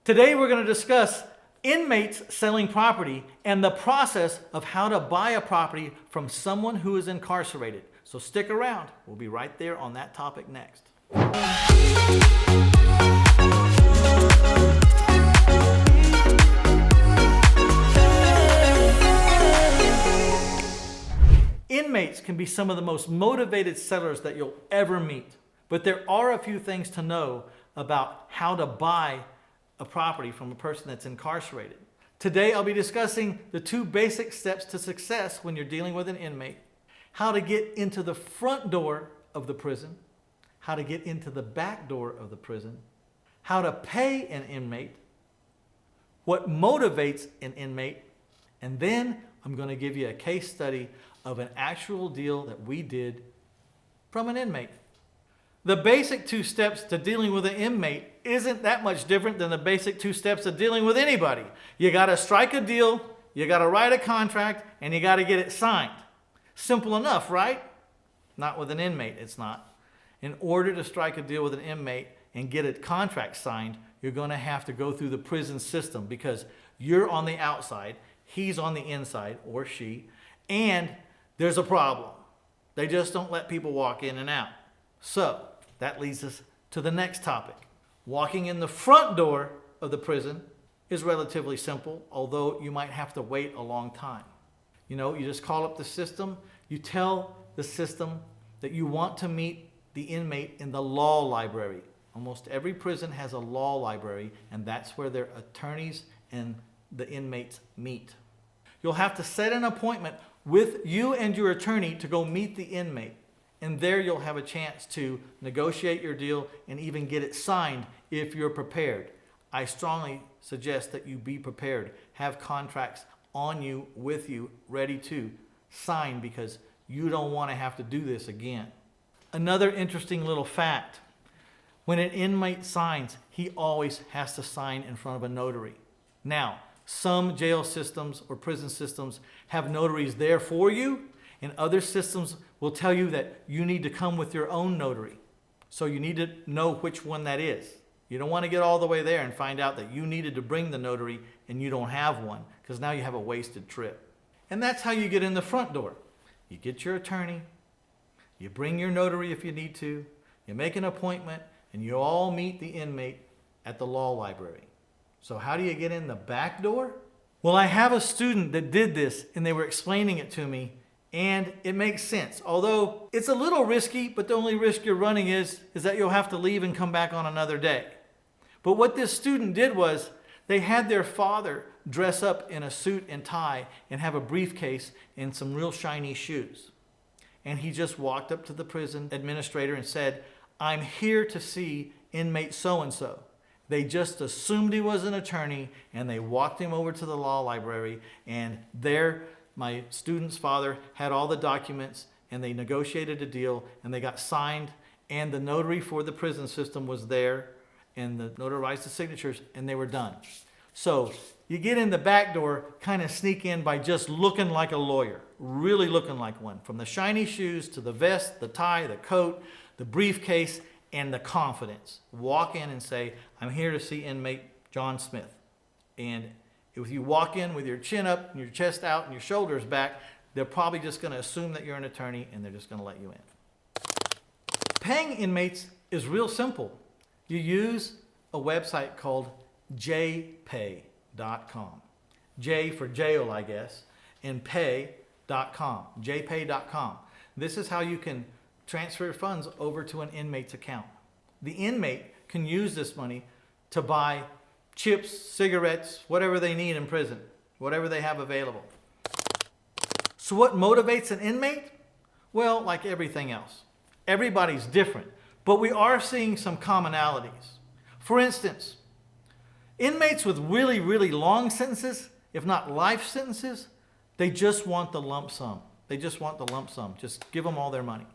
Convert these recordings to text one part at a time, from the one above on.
Today we're going to discuss inmates selling property and the process of how to buy a property from someone who is incarcerated. So stick around. We'll be right there on that topic next. Inmates can be some of the most motivated sellers that you'll ever meet. But there are a few things to know about how to buy a property from a person that's incarcerated. Today I'll be discussing the two basic steps to success when you're dealing with an inmate, how to get into the front door of the prison, how to get into the back door of the prison, how to pay an inmate, what motivates an inmate, and then I'm going to give you a case study of an actual deal that we did from an inmate. The basic two steps to dealing with an inmate isn't that much different than the basic two steps of dealing with anybody. You got to strike a deal, you got to write a contract, and you got to get it signed. Simple enough, right? Not with an inmate, it's not. In order to strike a deal with an inmate and get a contract signed, you're going to have to go through the prison system because you're on the outside, he's on the inside, or she, and there's a problem. They just don't let people walk in and out. So that leads us to the next topic. Walking in the front door of the prison is relatively simple, although you might have to wait a long time. You just call up the system, you tell the system that you want to meet the inmate in the law library. Almost every prison has a law library, and that's where their attorneys and the inmates meet. You'll have to set an appointment with you and your attorney to go meet the inmate. And there you'll have a chance to negotiate your deal and even get it signed if you're prepared. I strongly suggest that you be prepared. Have contracts on you, with you, ready to sign because you don't want to have to do this again. Another interesting little fact. When an inmate signs, he always has to sign in front of a notary. Now, some jail systems or prison systems have notaries there for you, and other systems will tell you that you need to come with your own notary. So you need to know which one that is. You don't want to get all the way there and find out that you needed to bring the notary and you don't have one, because now you have a wasted trip. And that's how you get in the front door. You get your attorney, you bring your notary if you need to, you make an appointment, and you all meet the inmate at the law library. So how do you get in the back door? Well, I have a student that did this and they were explaining it to me, and it makes sense. Although it's a little risky, but the only risk you're running is that you'll have to leave and come back on another day. But what this student did was they had their father dress up in a suit and tie and have a briefcase and some real shiny shoes. And he just walked up to the prison administrator and said, "I'm here to see inmate so-and-so." They just assumed he was an attorney and they walked him over to the law library, and there my student's father had all the documents and they negotiated a deal and they got signed, and the notary for the prison system was there and the notarized the signatures, and they were done. So you get in the back door, kind of sneak in by just looking like a lawyer, really looking like one. From the shiny shoes to the vest, the tie, the coat, the briefcase, and the confidence. Walk in and say, "I'm here to see inmate John Smith." And if you walk in with your chin up and your chest out and your shoulders back, they're probably just going to assume that you're an attorney and they're just going to let you in. Paying inmates is real simple. You use a website called jpay.com. J for jail, I guess, and pay.com. jpay.com. This is how you can transfer funds over to an inmate's account. The inmate can use this money to buy chips, cigarettes, whatever they need in prison, whatever they have available. So what motivates an inmate? Well, like everything else, everybody's different, but we are seeing some commonalities. For instance, inmates with really, really long sentences, if not life sentences, they just want the lump sum. They just want the lump sum. Just give them all their money.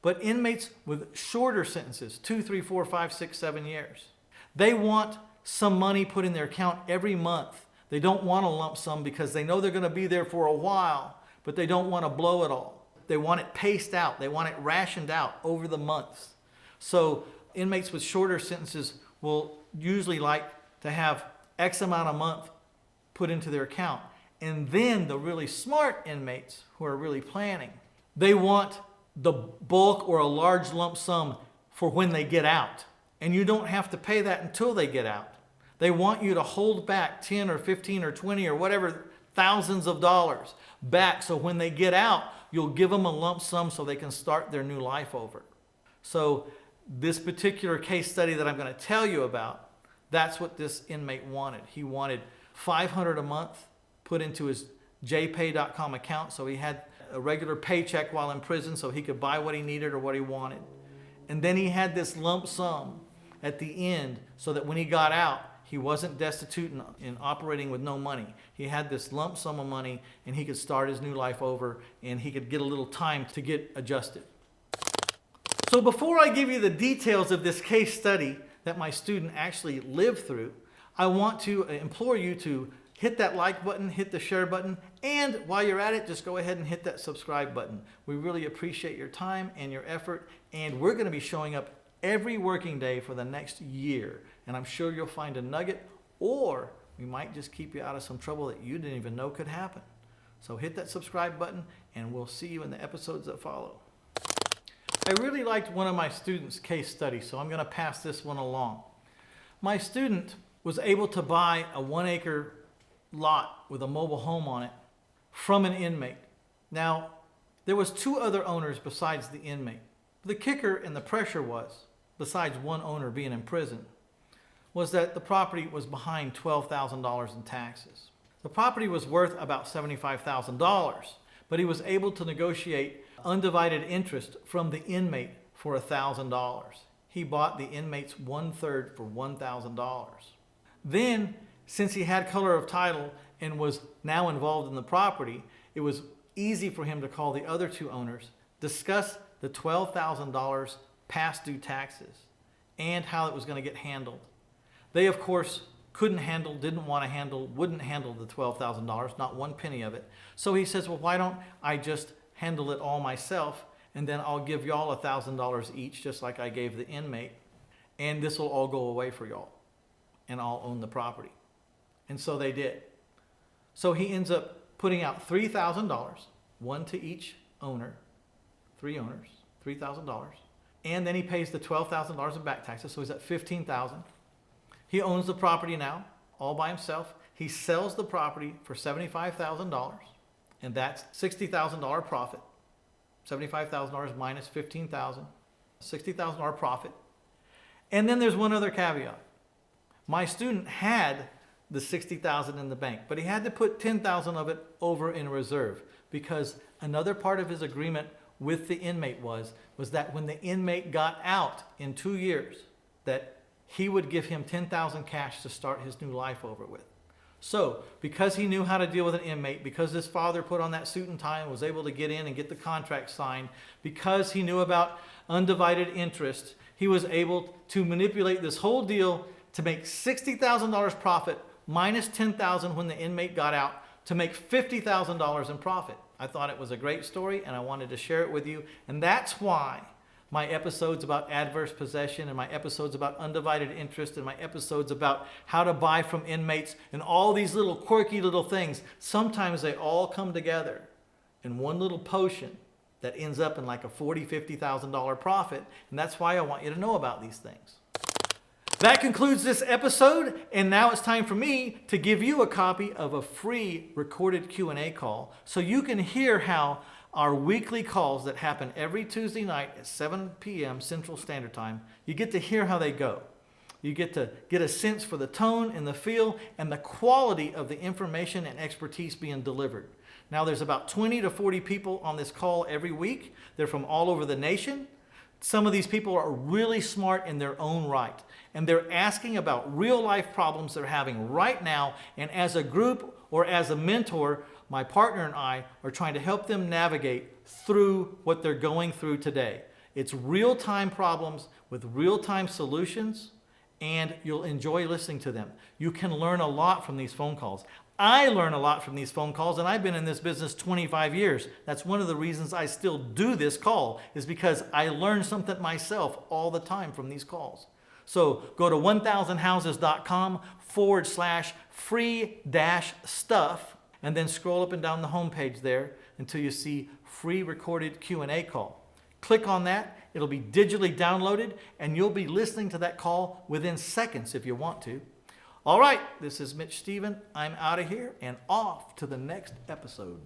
But inmates with shorter sentences, 2, 3, 4, 5, 6, 7 years, they want some money put in their account every month. They don't want a lump sum because they know they're going to be there for a while, but they don't want to blow it all. They want it paced out. They want it rationed out over the months. So inmates with shorter sentences will usually like to have X amount a month put into their account. And then the really smart inmates who are really planning, they want the bulk or a large lump sum for when they get out. And you don't have to pay that until they get out. They want you to hold back 10 or 15 or 20 or whatever thousands of dollars back, so when they get out, you'll give them a lump sum so they can start their new life over. So this particular case study that I'm going to tell you about, that's what this inmate wanted. He wanted $500 a month put into his jpay.com account, so he had a regular paycheck while in prison so he could buy what he needed or what he wanted. And then he had this lump sum at the end so that when he got out, he wasn't destitute and operating with no money. He had this lump sum of money and he could start his new life over and he could get a little time to get adjusted. So before I give you the details of this case study that my student actually lived through, I want to implore you to hit that like button, hit the share button, and while you're at it, just go ahead and hit that subscribe button. We really appreciate your time and your effort, and we're going to be showing up every working day for the next year. And I'm sure you'll find a nugget, or we might just keep you out of some trouble that you didn't even know could happen. So hit that subscribe button, and we'll see you in the episodes that follow. I really liked one of my students' case studies, so I'm going to pass this one along. My student was able to buy a 1-acre lot with a mobile home on it from an inmate. Now, there was 2 other owners besides the inmate. The kicker and the pressure was, besides one owner being in prison, was that the property was behind $12,000 in taxes. The property was worth about $75,000, but he was able to negotiate undivided interest from the inmate for $1,000. He bought the inmate's 1/3 for $1,000. Then, since he had color of title and was now involved in the property, it was easy for him to call the other 2 owners, discuss the $12,000 past due taxes and how it was going to get handled. They, of course, couldn't handle, didn't want to handle, wouldn't handle the $12,000, not one penny of it. So he says, well, why don't I just handle it all myself, and then I'll give y'all $1,000 each, just like I gave the inmate, and this will all go away for y'all, and I'll own the property. And so they did. So he ends up putting out $3,000, one to each owner, 3 owners, $3,000. And then he pays the $12,000 in back taxes, so he's at $15,000. He owns the property now, all by himself. He sells the property for $75,000, and that's $60,000 profit. $75,000 minus $15,000, $60,000 profit. And then there's one other caveat. My student had the $60,000 in the bank, but he had to put $10,000 of it over in reserve, because another part of his agreement with the inmate was that when the inmate got out in 2 years, that he would give him $10,000 cash to start his new life over with. So, because he knew how to deal with an inmate, because his father put on that suit and tie and was able to get in and get the contract signed, because he knew about undivided interest, he was able to manipulate this whole deal to make $60,000 profit minus $10,000 when the inmate got out to make $50,000 in profit. I thought it was a great story and I wanted to share it with you. And that's why my episodes about adverse possession and my episodes about undivided interest and my episodes about how to buy from inmates and all these little quirky little things, sometimes they all come together in one little potion that ends up in like a $40,000, $50,000 profit. And that's why I want you to know about these things. That concludes this episode, and now it's time for me to give you a copy of a free recorded Q&A call so you can hear how our weekly calls that happen every Tuesday night at 7 p.m. Central Standard Time, you get to hear how they go. You get to get a sense for the tone and the feel and the quality of the information and expertise being delivered. Now, there's about 20 to 40 people on this call every week. They're from all over the nation. Some of these people are really smart in their own right, and they're asking about real life problems they're having right now, and as a group or as a mentor, my partner and I are trying to help them navigate through what they're going through today. It's real-time problems with real-time solutions, and you'll enjoy listening to them. You can learn a lot from these phone calls. I learn a lot from these phone calls, and I've been in this business 25 years. That's one of the reasons I still do this call, is because I learn something myself all the time from these calls. So go to 1000houses.com/free-stuff and then scroll up and down the homepage there until you see free recorded Q&A call. Click on that. It'll be digitally downloaded and you'll be listening to that call within seconds if you want to. All right, this is Mitch Stephen. I'm out of here and off to the next episode.